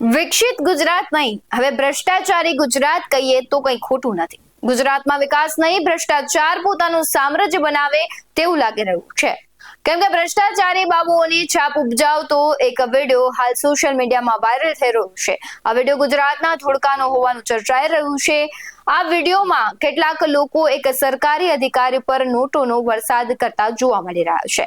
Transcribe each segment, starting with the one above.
વિકસિત ગુજરાત નહીં, હવે ભ્રષ્ટાચારી ગુજરાત કહીએ તો કંઈ ખોટું નથી. ગુજરાતમાં વિકાસ નહીં, ભ્રષ્ટાચાર પોતાનું સામ્રાજ્ય બનાવે તેવું લાગી રહ્યું છે. કેમ કે ભ્રષ્ટાચારી બાબુઓની છાપ ઉપજાવતો એક વિડીયો હાલ સોશિયલ મીડિયામાં વાયરલ થઈ રહ્યો છે. આ વિડીયો ગુજરાતના ધોળકાનો હોવાનું ચર્ચાઈ રહ્યું છે. આ વિડીયોમાં કેટલાક લોકો એક સરકારી અધિકારી પર નોટોનો વરસાદ કરતા જોવા મળી રહ્યા છે.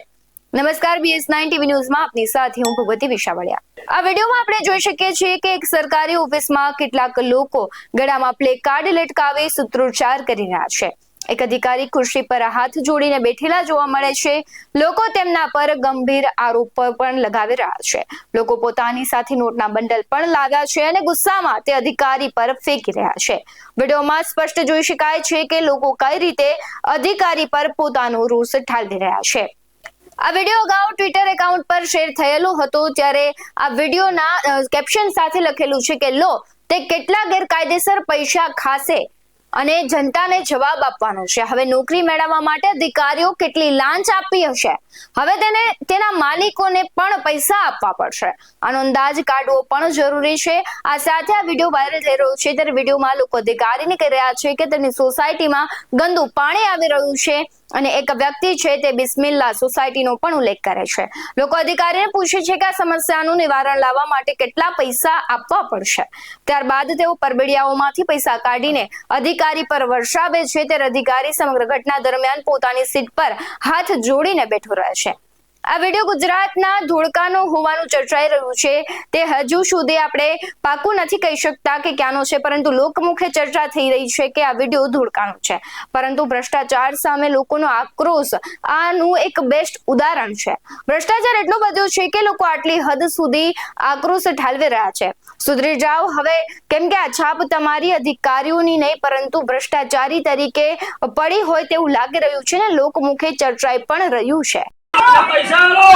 નમસ્કાર, BS9 TV ન્યૂઝમાં આપની સાથે હું ભગવતી વિશાવડિયા. આ વિડીયોમાં આપણે જોઈ શકીએ છીએ કે એક સરકારી ઓફિસમાં કેટલાક લોકો ગળામાં પ્લે કાર્ડ લટકાવી સૂત્રોચ્ચાર કરી રહ્યા છે. એક અધિકારી ખુરશી પર હાથ જોડીને બેઠેલા જોવા મળે છે. લોકો તેમના પર ગંભીર આરોપ પણ લગાવી રહ્યા છે. લોકો પોતાની સાથે નોટના બંડલ પણ લાવ્યા છે અને ગુસ્સામાં તે અધિકારી પર ફેંકી રહ્યા છે. વિડીયોમાં સ્પષ્ટ જોઈ શકાય છે કે લોકો કઈ રીતે અધિકારી પર પોતાનો રોષ ઠાલવી રહ્યા છે. આ વિડીયો અગાઉ ટ્વિટર એકાઉન્ટ પર શેર થયેલો હતો, ત્યારે આ વિડીયોના કેપ્શન સાથે લખેલું છે કે લો તે કેટલા ગેરકાયદેસર પૈસા ખાશે અને જનતાને જવાબ આપવાનો છે. હવે નોકરી મેળવવા માટે અધિકારીઓ કેટલી લાંચ આપી હશે, હવે તેના માલિકોને પણ પૈસા આપવા પડશે. આનો અંદાજ કાઢવો પણ જરૂરી છે. આ સાથે આ વિડીયો વાયરલ થઈ રહ્યો છે, ત્યારે વિડીયોમાં લોકો અધિકારીને કહી રહ્યા છે કે તેની સોસાયટીમાં ગંદુ પાણી આવી રહ્યું છે અને એક વ્યક્તિ છે તે બિસ્મિલ્લા સોસાયટીનો પણ ઉલ્લેખ કરે છે. લોકો અધિકારીને પૂછે છે કે આ સમસ્યાનું નિવારણ લાવવા માટે કેટલા પૈસા આપવા પડશે. ત્યારબાદ તેઓ પરબિડિયાઓમાંથી પૈસા કાઢીને અધિકારી પર વર્ષાવે છે. ત્યારે અધિકારી સમગ્ર ઘટના દરમિયાન પોતાની સીટ પર હાથ જોડીને બેઠો રહે છે. આ વિડીયો ગુજરાતના ધોળકાનો હોવાનું ચર્ચાઈ રહ્યું છે. તે હજુ સુધી આપણે પાકું નથી કહી શકતા કે ક્યાંનો છે, પરંતુ લોકમુખે ચર્ચા થઈ રહી છે કે આ વિડીયો ધોળકાનો છે. પરંતુ ભ્રષ્ટાચાર સામે લોકોનો આક્રોશ આનું એક બેસ્ટ ઉદાહરણ છે. ભ્રષ્ટાચાર એટલો બધો છે કે લોકો આટલી હદ સુધી આક્રોશ ઠાલવી રહ્યા છે. સુધરી જાઓ હવે, કેમ કે આ છાપ તમારી અધિકારીઓની નહીં પરંતુ ભ્રષ્ટાચારી તરીકે પડી હોય તેવું લાગી રહ્યું છે ને લોકમુખે ચર્ચાઈ પણ રહ્યું છે. પૈસા લો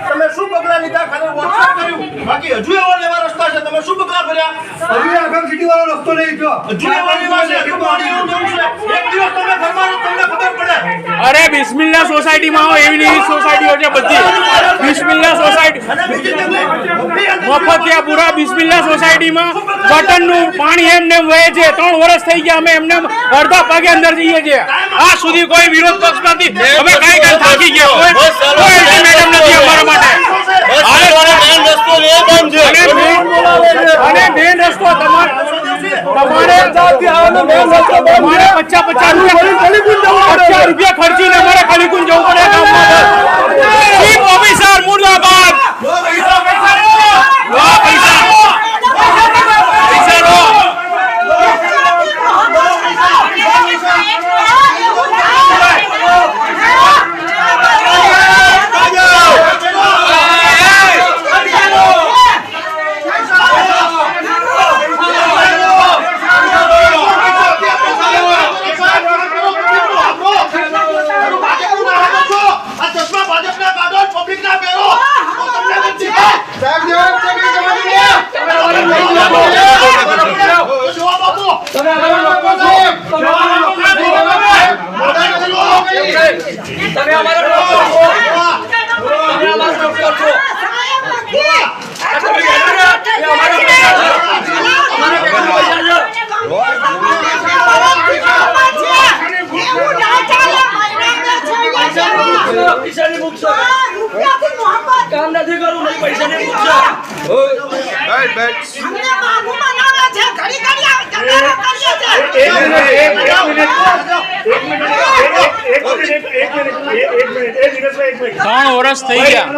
તમે શું પગલા લીધા? ખાલી વોટ્સએપ કર્યું, બાકી હજુ એવા લેવા રસ્તા છે. તમે શું પગલા ભર્યા? હજુ આખા સિટી વાળો રસ્તો નહીં જો હજુ એવા લેવા છે. હજુ પાણી એવું જવું છે. એક દિવસ તમે ઘરમાં તમને ખબર પડે. અરે બિસ્મિલ્લા સોસાયટીમાં આવો, એવી એવી સોસાયટીઓ છે બધી. બિસ્મિલ્લા સોસાયટી મફતિયાપુરા બિસ્મિલ્લા સોસાયટીમાં ગટરનું પાણી એમને વહે છે. 3 વર્ષ થઈ ગયા, અમે એમને અડધા ભાગે અંદર જઈએ છીએ. આ સુધી કોઈ વિરોધ પક્ષ નથી. અમે કઈ થાકી ગયા. કોઈ મેડમ નથી અમારા માટે. અને મેન રસ્તો તમારે 50 રૂપિયા ખર્ચીને અમારે કલીકુંજ જવું પડે ગામમાં. ચીફ ઓફિસર મુર્દાબાદ. કામ નથી કરવું, નહીં પૈસા નહીં ત્રણ વર્ષ થઈ ગયા.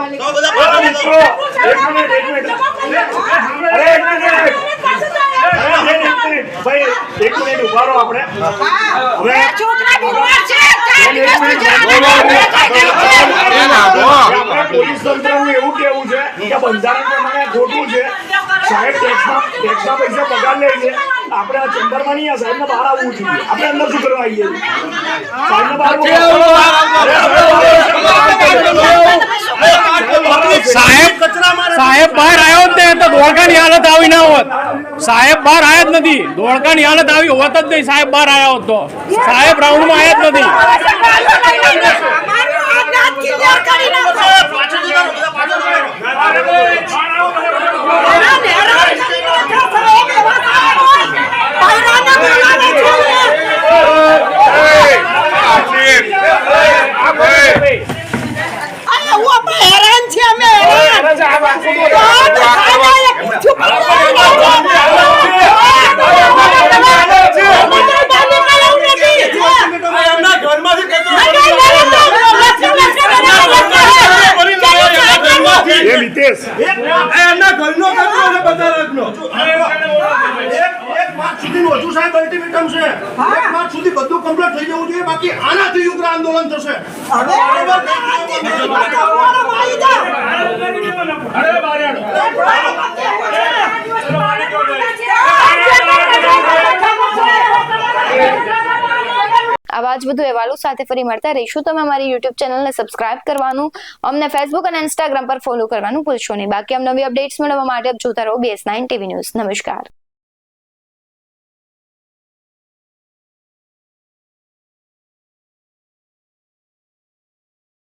એક મિનિટ ઉભા રહો. આપણે પોલીસ તંત્રનું એવું કેવું છે કે બંધારણ પ્રમાણે ખોટું છે. સાહેબ ટેક્સના પૈસા પગાર લે છે. આપણે આ ચેમ્બરમાં નહીં, આ સાહેબને બહાર આવવું જોઈએ. આપણે અંદર શું કરવા આવીએ? સાહેબને બહાર સાહેબ બહાર આવ્યો જ નહીં તો ધોળકાની હાલત આવી ના હોત. સાહેબ બહાર આવ્યા જ નથી. ધોળકાની હાલત આવી હોત જ નહીં. સાહેબ બહાર આવ્યા હોત તો. સાહેબ રાઉન્ડમાં આવ્યા જ નથી. એ મિતેશ એમના ઘરનો કચરો છે બધા રકનો. એક માર્ચ સુધીનું હજુ સાહેબ અલ્ટિમેટમ છે. એક માર્ચ સુધી બધું કમ્પ્લીટ થઈ જવું જોઈએ. બાકી આનાથી ઉગ્ર આંદોલન થશે. આવા જ વધુ અહેવાલો સાથે ફરી મળતા રહીશું. તમે અમારી YouTube ચેનલને સબસ્ક્રાઇબ કરવાનું, અમને Facebook અને Instagram પર ફોલો કરવાનું ભૂલશો નહીં. બાકી નવી અપડેટ્સ મેળવવા માટે આપ જોતા રહો BS9 TV ન્યૂઝ. નમસ્કાર.